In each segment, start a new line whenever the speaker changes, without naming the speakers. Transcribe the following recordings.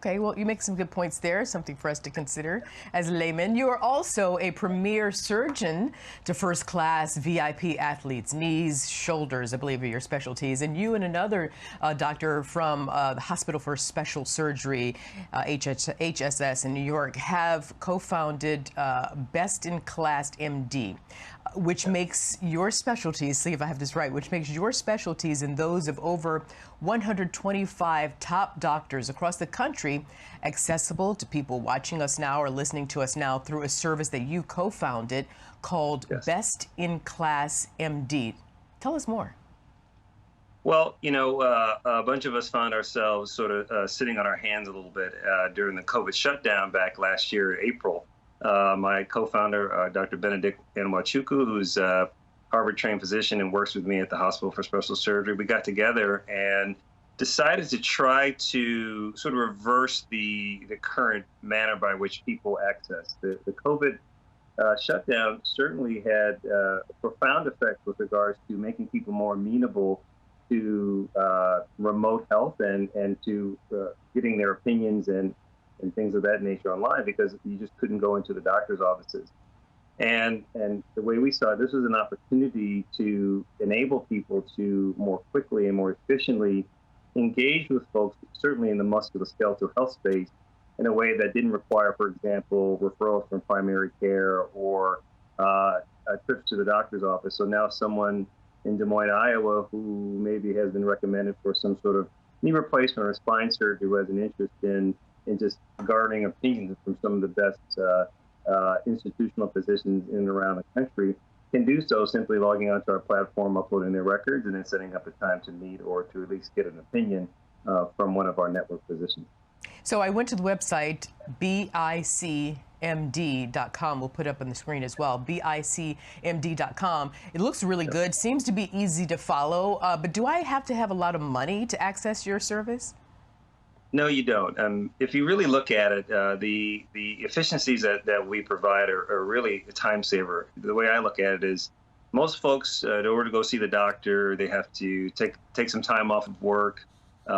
Okay, well, you make some good points there, something for us to consider as laymen. You are also a premier surgeon to first-class VIP athletes, knees, shoulders, I believe are your specialties. And you and another doctor from the Hospital for Special Surgery, HSS in New York, have co-founded Best in Class MD, which makes your specialties, see if I have this right, which makes your specialties and those of over 125 top doctors across the country accessible to people watching us now or listening to us now through a service that you co-founded called Best in Class MD. Tell us more.
Well, a bunch of us found ourselves sort of sitting on our hands a little bit during the COVID shutdown back last year, April. My co-founder, Dr. Benedict Nwachukwu, who's a Harvard-trained physician and works with me at the Hospital for Special Surgery, we got together and decided to try to sort of reverse the current manner by which people access. The COVID shutdown certainly had a profound effect with regards to making people more amenable to remote health and to getting their opinions and things of that nature online, because you just couldn't go into the doctor's offices. And the way we saw it, this was an opportunity to enable people to more quickly and more efficiently engage with folks, certainly in the musculoskeletal health space, in a way that didn't require, for example, referrals from primary care or trips to the doctor's office. So now someone in Des Moines, Iowa, who maybe has been recommended for some sort of knee replacement or spine surgery, who has an interest in just garnering opinions from some of the best institutional physicians in and around the country, can do so simply logging onto our platform, uploading their records, and then setting up a time to meet or to at least get an opinion from one of our network physicians.
So I went to the website, BICMD.com. We'll put up on the screen as well, BICMD.com. It looks really good, seems to be easy to follow, but do I have to have a lot of money to access your service?
No, you don't. If you really look at it, the efficiencies that we provide are really a time saver. The way I look at it is, most folks, in order to go see the doctor, they have to take some time off of work,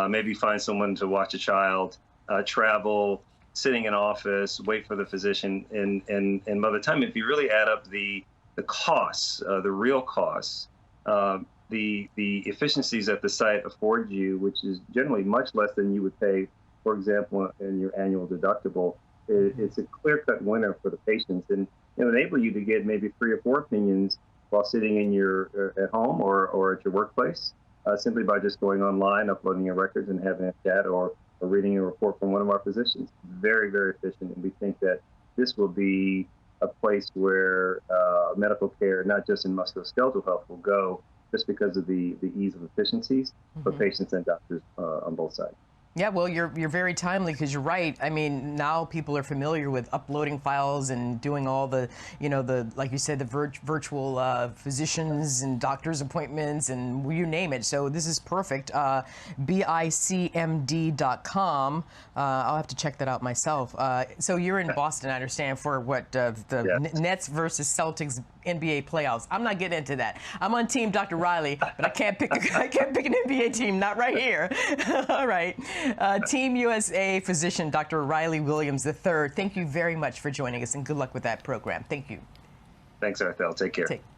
maybe find someone to watch a child, travel, sitting in office, wait for the physician, and by the time, if you really add up the costs, the real costs, the efficiencies that the site affords you, which is generally much less than you would pay, for example, in your annual deductible, it's a clear-cut winner for the patients, and enable you to get maybe 3 or 4 opinions while sitting in your at home or at your workplace, simply by just going online, uploading your records, and having a chat or reading a report from one of our physicians. Very, very efficient, and we think that this will be a place where medical care, not just in musculoskeletal health, will go, just because of the ease of efficiencies for patients and doctors on both sides.
Yeah, well, you're very timely, because you're right. I mean, now people are familiar with uploading files and doing all the, like you said, the virtual physicians and doctors' appointments and you name it. So this is perfect. BICMD.com. I'll have to check that out myself. So you're in Boston, I understand, for what the Nets versus Celtics NBA playoffs. I'm not getting into that. I'm on Team Dr. Riley, but I can't pick an NBA team, not right here. All right. Team USA physician Dr. Riley Williams III, thank you very much for joining us, and good luck with that program. Thank you.
Thanks, Arthel. Take care.